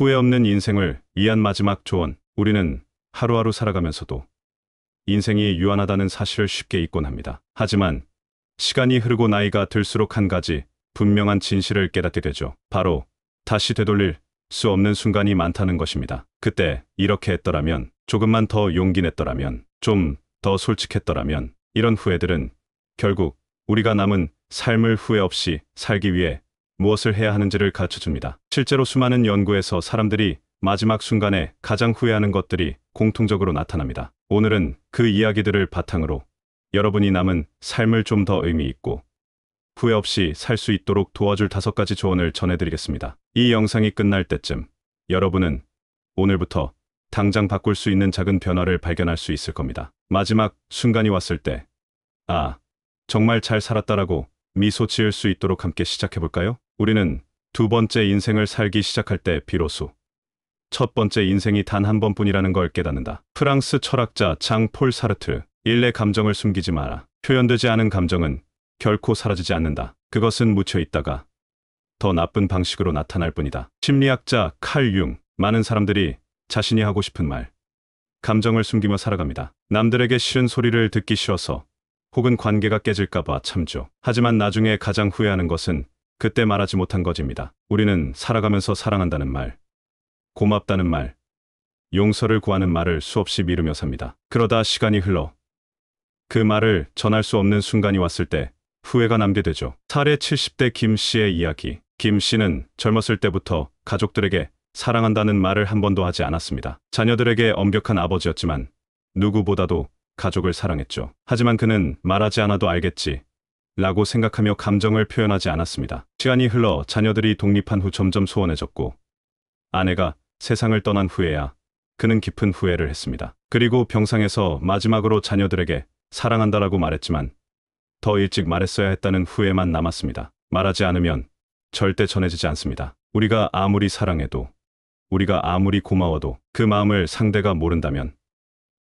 후회 없는 인생을 위한 마지막 조언. 우리는 하루하루 살아가면서도 인생이 유한하다는 사실을 쉽게 잊곤 합니다. 하지만 시간이 흐르고 나이가 들수록 한 가지 분명한 진실을 깨닫게 되죠. 바로 다시 되돌릴 수 없는 순간이 많다는 것입니다. 그때 이렇게 했더라면, 조금만 더 용기 냈더라면, 좀 더 솔직했더라면, 이런 후회들은 결국 우리가 남은 삶을 후회 없이 살기 위해 무엇을 해야 하는지를 가르쳐줍니다. 실제로 수많은 연구에서 사람들이 마지막 순간에 가장 후회하는 것들이 공통적으로 나타납니다. 오늘은 그 이야기들을 바탕으로 여러분이 남은 삶을 좀 더 의미 있고 후회 없이 살 수 있도록 도와줄 5가지 조언을 전해드리겠습니다. 이 영상이 끝날 때쯤 여러분은 오늘부터 당장 바꿀 수 있는 작은 변화를 발견할 수 있을 겁니다. 마지막 순간이 왔을 때, 정말 잘 살았다라고 미소 지을 수 있도록 함께 시작해볼까요? 우리는 두 번째 인생을 살기 시작할 때 비로소 첫 번째 인생이 단 한 번뿐이라는 걸 깨닫는다. 프랑스 철학자 장 폴 사르트. 일내 감정을 숨기지 마라. 표현되지 않은 감정은 결코 사라지지 않는다. 그것은 묻혀 있다가 더 나쁜 방식으로 나타날 뿐이다. 심리학자 칼 융. 많은 사람들이 자신이 하고 싶은 말, 감정을 숨기며 살아갑니다. 남들에게 싫은 소리를 듣기 싫어서, 혹은 관계가 깨질까봐 참죠. 하지만 나중에 가장 후회하는 것은 그때 말하지 못한 것입니다. 우리는 살아가면서 사랑한다는 말, 고맙다는 말, 용서를 구하는 말을 수없이 미루며 삽니다. 그러다 시간이 흘러 그 말을 전할 수 없는 순간이 왔을 때 후회가 남게 되죠. 사례 70대 김 씨의 이야기. 김 씨는 젊었을 때부터 가족들에게 사랑한다는 말을 한 번도 하지 않았습니다. 자녀들에게 엄격한 아버지였지만 누구보다도 가족을 사랑했죠. 하지만 그는 말하지 않아도 알겠지 라고 생각하며 감정을 표현하지 않았습니다. 시간이 흘러 자녀들이 독립한 후 점점 소원해졌고, 아내가 세상을 떠난 후에야 그는 깊은 후회를 했습니다. 그리고 병상에서 마지막으로 자녀들에게 사랑한다라고 말했지만 더 일찍 말했어야 했다는 후회만 남았습니다. 말하지 않으면 절대 전해지지 않습니다. 우리가 아무리 사랑해도, 우리가 아무리 고마워도 그 마음을 상대가 모른다면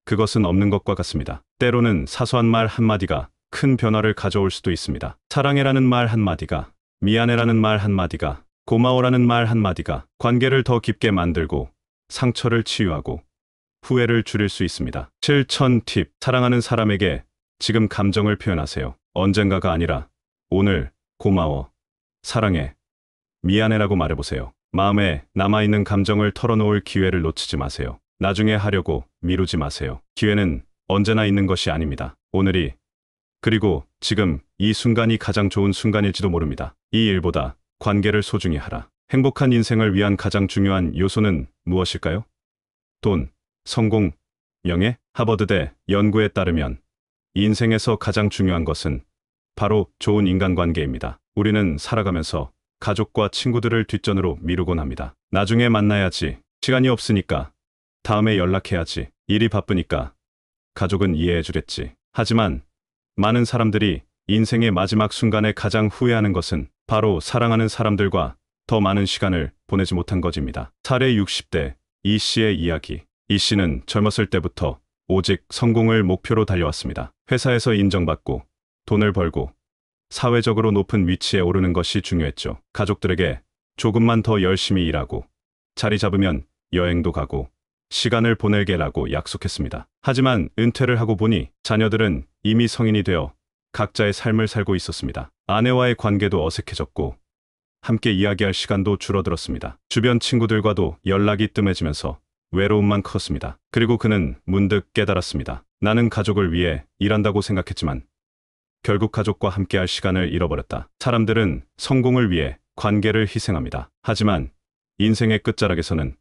그것은 없는 것과 같습니다. 때로는 사소한 말 한마디가 큰 변화를 가져올 수도 있습니다. 사랑해라는 말 한마디가, 미안해라는 말 한마디가, 고마워라는 말 한마디가 관계를 더 깊게 만들고 상처를 치유하고 후회를 줄일 수 있습니다. 실천 팁. 사랑하는 사람에게 지금 감정을 표현하세요. 언젠가가 아니라 오늘 고마워, 사랑해, 미안해라고 말해보세요. 마음에 남아있는 감정을 털어놓을 기회를 놓치지 마세요. 나중에 하려고 미루지 마세요. 기회는 언제나 있는 것이 아닙니다. 오늘이, 그리고 지금 이 순간이 가장 좋은 순간일지도 모릅니다. 이 일보다 관계를 소중히 하라. 행복한 인생을 위한 가장 중요한 요소는 무엇일까요? 돈, 성공, 명예? 하버드대 연구에 따르면 인생에서 가장 중요한 것은 바로 좋은 인간관계입니다. 우리는 살아가면서 가족과 친구들을 뒷전으로 미루곤 합니다. 나중에 만나야지, 시간이 없으니까, 다음에 연락해야지, 일이 바쁘니까, 가족은 이해해주겠지. 하지만 많은 사람들이 인생의 마지막 순간에 가장 후회하는 것은 바로 사랑하는 사람들과 더 많은 시간을 보내지 못한 것입니다. 사례 60대 이 씨의 이야기. 이 씨는 젊었을 때부터 오직 성공을 목표로 달려왔습니다. 회사에서 인정받고 돈을 벌고 사회적으로 높은 위치에 오르는 것이 중요했죠. 가족들에게 조금만 더 열심히 일하고 자리 잡으면 여행도 가고 시간을 보낼게라고 약속했습니다. 하지만 은퇴를 하고 보니 자녀들은 이미 성인이 되어 각자의 삶을 살고 있었습니다. 아내와의 관계도 어색해졌고 함께 이야기할 시간도 줄어들었습니다. 주변 친구들과도 연락이 뜸해지면서 외로움만 컸습니다. 그리고 그는 문득 깨달았습니다. 나는 가족을 위해 일한다고 생각했지만 결국 가족과 함께할 시간을 잃어버렸다. 사람들은 성공을 위해 관계를 희생합니다. 하지만 인생의 끝자락에서는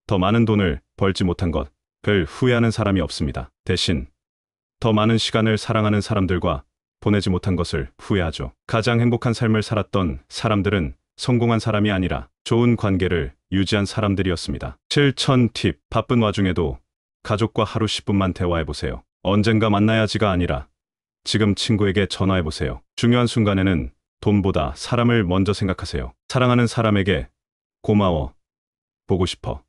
더 많은 돈을 벌지 못한 것을 후회하는 사람이 없습니다. 대신 더 많은 시간을 사랑하는 사람들과 보내지 못한 것을 후회하죠. 가장 행복한 삶을 살았던 사람들은 성공한 사람이 아니라 좋은 관계를 유지한 사람들이었습니다. 실천 팁. 바쁜 와중에도 가족과 하루 10분만 대화해보세요. 언젠가 만나야지가 아니라 지금 친구에게 전화해보세요. 중요한 순간에는 돈보다 사람을 먼저 생각하세요. 사랑하는 사람에게 고마워, 보고 싶어,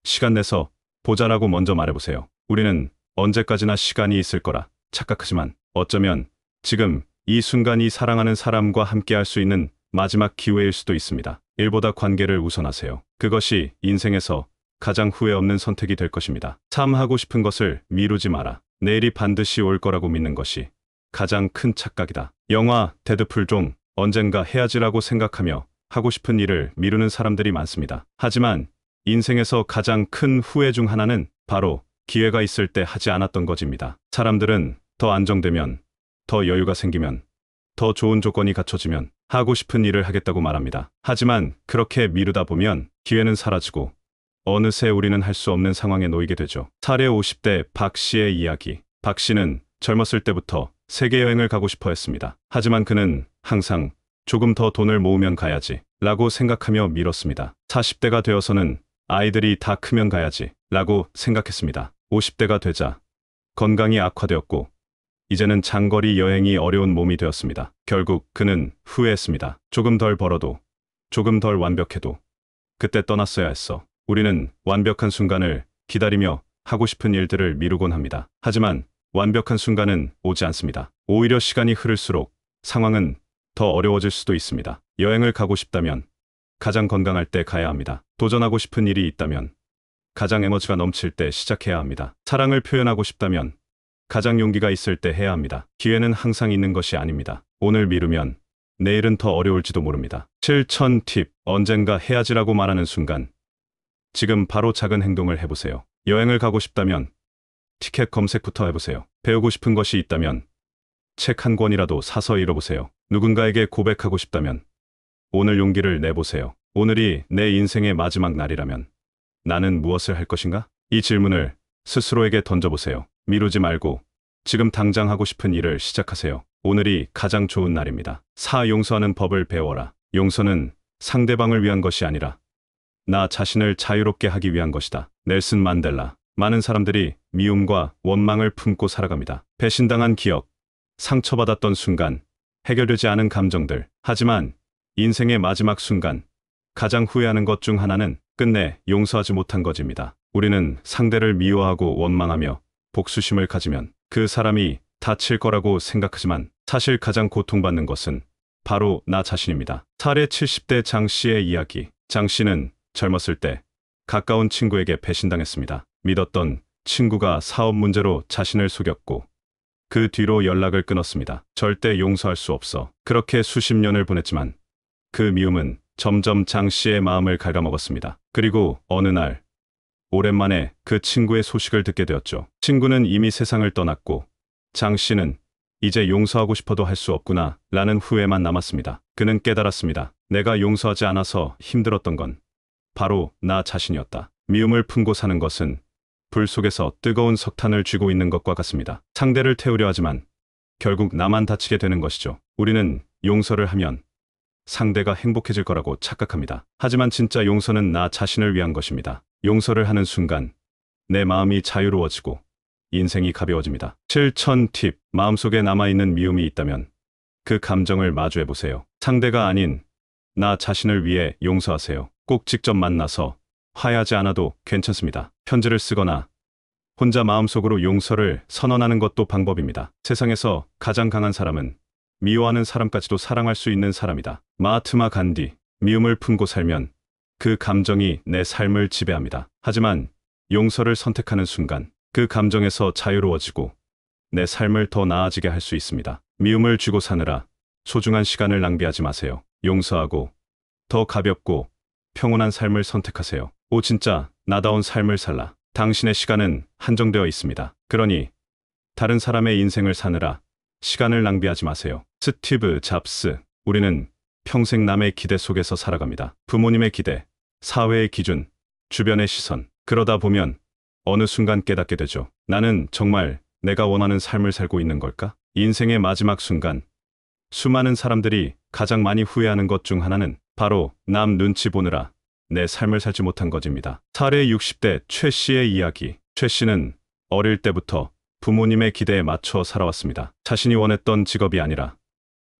시간 내서 보자라고 먼저 말해보세요. 우리는 언제까지나 시간이 있을 거라 착각하지만 어쩌면 지금 이 순간이 사랑하는 사람과 함께 할 수 있는 마지막 기회일 수도 있습니다. 일보다 관계를 우선하세요. 그것이 인생에서 가장 후회 없는 선택이 될 것입니다. 참 하고 싶은 것을 미루지 마라. 내일이 반드시 올 거라고 믿는 것이 가장 큰 착각이다. 영화 데드풀 좀 언젠가 해야지라고 생각하며 하고 싶은 일을 미루는 사람들이 많습니다. 하지만 인생에서 가장 큰 후회 중 하나는 바로 기회가 있을 때 하지 않았던 것입니다. 사람들은 더 안정되면, 더 여유가 생기면, 더 좋은 조건이 갖춰지면 하고 싶은 일을 하겠다고 말합니다. 하지만 그렇게 미루다 보면 기회는 사라지고 어느새 우리는 할 수 없는 상황에 놓이게 되죠. 사례 50대 박 씨의 이야기. 박 씨는 젊었을 때부터 세계 여행을 가고 싶어 했습니다. 하지만 그는 항상 조금 더 돈을 모으면 가야지 라고 생각하며 미뤘습니다. 40대가 되어서는 아이들이 다 크면 가야지 라고 생각했습니다. 50대가 되자 건강이 악화되었고 이제는 장거리 여행이 어려운 몸이 되었습니다. 결국 그는 후회했습니다. 조금 덜 벌어도, 조금 덜 완벽해도 그때 떠났어야 했어. 우리는 완벽한 순간을 기다리며 하고 싶은 일들을 미루곤 합니다. 하지만 완벽한 순간은 오지 않습니다. 오히려 시간이 흐를수록 상황은 더 어려워질 수도 있습니다. 여행을 가고 싶다면 가장 건강할 때 가야 합니다. 도전하고 싶은 일이 있다면 가장 에너지가 넘칠 때 시작해야 합니다. 사랑을 표현하고 싶다면 가장 용기가 있을 때 해야 합니다. 기회는 항상 있는 것이 아닙니다. 오늘 미루면 내일은 더 어려울지도 모릅니다. 7천 팁. 언젠가 해야지라고 말하는 순간 지금 바로 작은 행동을 해보세요. 여행을 가고 싶다면 티켓 검색부터 해보세요. 배우고 싶은 것이 있다면 책 한 권이라도 사서 읽어보세요. 누군가에게 고백하고 싶다면 오늘 용기를 내보세요. 오늘이 내 인생의 마지막 날이라면 나는 무엇을 할 것인가? 이 질문을 스스로에게 던져보세요. 미루지 말고 지금 당장 하고 싶은 일을 시작하세요. 오늘이 가장 좋은 날입니다. 4. 용서하는 법을 배워라. 용서는 상대방을 위한 것이 아니라 나 자신을 자유롭게 하기 위한 것이다. 넬슨 만델라. 많은 사람들이 미움과 원망을 품고 살아갑니다. 배신당한 기억, 상처받았던 순간, 해결되지 않은 감정들. 하지만 인생의 마지막 순간, 가장 후회하는 것 중 하나는 끝내 용서하지 못한 것입니다. 우리는 상대를 미워하고 원망하며 복수심을 가지면 그 사람이 다칠 거라고 생각하지만 사실 가장 고통받는 것은 바로 나 자신입니다. 사례 70대 장 씨의 이야기. 장 씨는 젊었을 때 가까운 친구에게 배신당했습니다. 믿었던 친구가 사업 문제로 자신을 속였고 그 뒤로 연락을 끊었습니다. 절대 용서할 수 없어. 그렇게 수십 년을 보냈지만 그 미움은 점점 장 씨의 마음을 갉아먹었습니다. 그리고 어느 날 오랜만에 그 친구의 소식을 듣게 되었죠. 친구는 이미 세상을 떠났고 장 씨는 이제 용서하고 싶어도 할 수 없구나 라는 후회만 남았습니다. 그는 깨달았습니다. 내가 용서하지 않아서 힘들었던 건 바로 나 자신이었다. 미움을 품고 사는 것은 불 속에서 뜨거운 석탄을 쥐고 있는 것과 같습니다. 상대를 태우려 하지만 결국 나만 다치게 되는 것이죠. 우리는 용서를 하면 상대가 행복해질 거라고 착각합니다. 하지만 진짜 용서는 나 자신을 위한 것입니다. 용서를 하는 순간 내 마음이 자유로워지고 인생이 가벼워집니다. 7천 팁. 마음속에 남아있는 미움이 있다면 그 감정을 마주해보세요. 상대가 아닌 나 자신을 위해 용서하세요. 꼭 직접 만나서 화해하지 않아도 괜찮습니다. 편지를 쓰거나 혼자 마음속으로 용서를 선언하는 것도 방법입니다. 세상에서 가장 강한 사람은 미워하는 사람까지도 사랑할 수 있는 사람이다. 마하트마 간디. 미움을 품고 살면 그 감정이 내 삶을 지배합니다. 하지만 용서를 선택하는 순간 그 감정에서 자유로워지고 내 삶을 더 나아지게 할 수 있습니다. 미움을 쥐고 사느라 소중한 시간을 낭비하지 마세요. 용서하고 더 가볍고 평온한 삶을 선택하세요. 오, 진짜 나다운 삶을 살라. 당신의 시간은 한정되어 있습니다. 그러니 다른 사람의 인생을 사느라 시간을 낭비하지 마세요. 스티브 잡스. 우리는 평생 남의 기대 속에서 살아갑니다. 부모님의 기대, 사회의 기준, 주변의 시선. 그러다 보면 어느 순간 깨닫게 되죠. 나는 정말 내가 원하는 삶을 살고 있는 걸까? 인생의 마지막 순간, 수많은 사람들이 가장 많이 후회하는 것 중 하나는 바로 남 눈치 보느라 내 삶을 살지 못한 것입니다. 사례 60대 최 씨의 이야기. 최 씨는 어릴 때부터 부모님의 기대에 맞춰 살아왔습니다. 자신이 원했던 직업이 아니라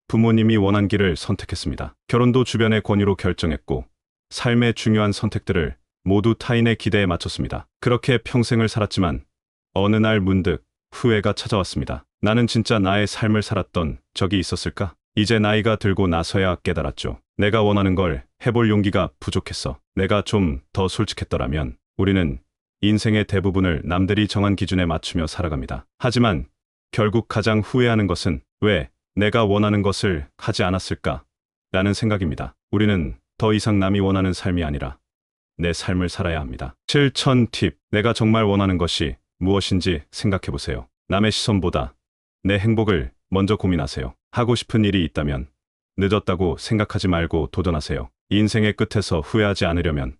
부모님이 원한 길을 선택했습니다. 결혼도 주변의 권유로 결정했고 삶의 중요한 선택들을 모두 타인의 기대에 맞췄습니다. 그렇게 평생을 살았지만 어느 날 문득 후회가 찾아왔습니다. 나는 진짜 나의 삶을 살았던 적이 있었을까? 이제 나이가 들고 나서야 깨달았죠. 내가 원하는 걸 해볼 용기가 부족했어. 내가 좀 더 솔직했더라면 우리는 인생의 대부분을 남들이 정한 기준에 맞추며 살아갑니다. 하지만 결국 가장 후회하는 것은 왜 내가 원하는 것을 하지 않았을까? 라는 생각입니다. 우리는 더 이상 남이 원하는 삶이 아니라 내 삶을 살아야 합니다. 실천 팁. 내가 정말 원하는 것이 무엇인지 생각해 보세요. 남의 시선보다 내 행복을 먼저 고민하세요. 하고 싶은 일이 있다면 늦었다고 생각하지 말고 도전하세요. 인생의 끝에서 후회하지 않으려면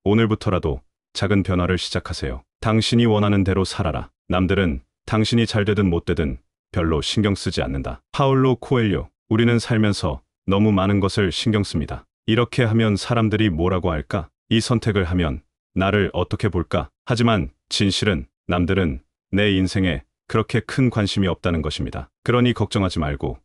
오늘부터라도 작은 변화를 시작하세요. 당신이 원하는 대로 살아라. 남들은 당신이 잘 되든 못 되든 별로 신경 쓰지 않는다. 파울로 코엘료. 우리는 살면서 너무 많은 것을 신경 씁니다. 이렇게 하면 사람들이 뭐라고 할까? 이 선택을 하면 나를 어떻게 볼까? 하지만 진실은 남들은 내 인생에 그렇게 큰 관심이 없다는 것입니다. 그러니 걱정하지 말고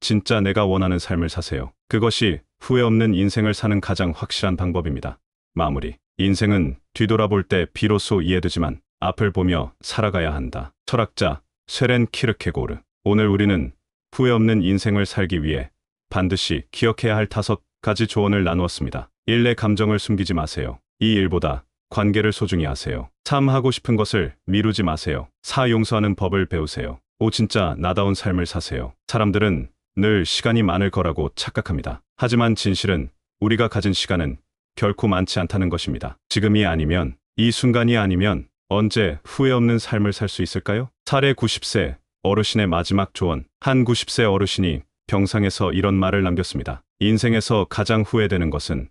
진짜 내가 원하는 삶을 사세요. 그것이 후회 없는 인생을 사는 가장 확실한 방법입니다. 마무리. 인생은 뒤돌아볼 때 비로소 이해되지만 앞을 보며 살아가야 한다. 철학자 쇠렌 키르케고르. 오늘 우리는 후회 없는 인생을 살기 위해 반드시 기억해야 할 5가지 조언을 나누었습니다. 1. 내 감정을 숨기지 마세요. 2. 일보다 관계를 소중히 하세요. 3. 하고 싶은 것을 미루지 마세요. 4. 용서하는 법을 배우세요. 5. 진짜 나다운 삶을 사세요. 사람들은 늘 시간이 많을 거라고 착각합니다. 하지만 진실은 우리가 가진 시간은 결코 많지 않다는 것입니다. 지금이 아니면, 이 순간이 아니면 언제 후회 없는 삶을 살 수 있을까요? 사례 90세 어르신의 마지막 조언. 한 90세 어르신이 병상에서 이런 말을 남겼습니다. 인생에서 가장 후회되는 것은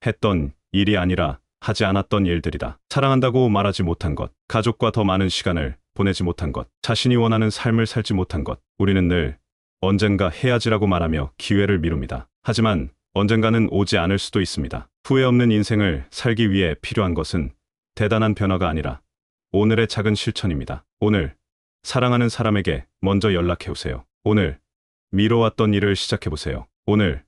했던 일이 아니라 하지 않았던 일들이다. 사랑한다고 말하지 못한 것, 가족과 더 많은 시간을 보내지 못한 것, 자신이 원하는 삶을 살지 못한 것. 우리는 늘 언젠가 해야지라고 말하며 기회를 미룹니다. 하지만 언젠가는 오지 않을 수도 있습니다. 후회 없는 인생을 살기 위해 필요한 것은 대단한 변화가 아니라 오늘의 작은 실천입니다. 오늘 사랑하는 사람에게 먼저 연락해오세요. 오늘 미뤄왔던 일을 시작해보세요. 오늘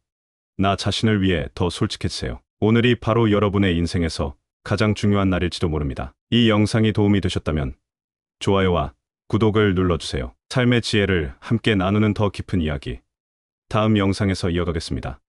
나 자신을 위해 더 솔직해지세요. 오늘이 바로 여러분의 인생에서 가장 중요한 날일지도 모릅니다. 이 영상이 도움이 되셨다면 좋아요와 구독을 눌러주세요. 삶의 지혜를 함께 나누는 더 깊은 이야기. 다음 영상에서 이어가겠습니다.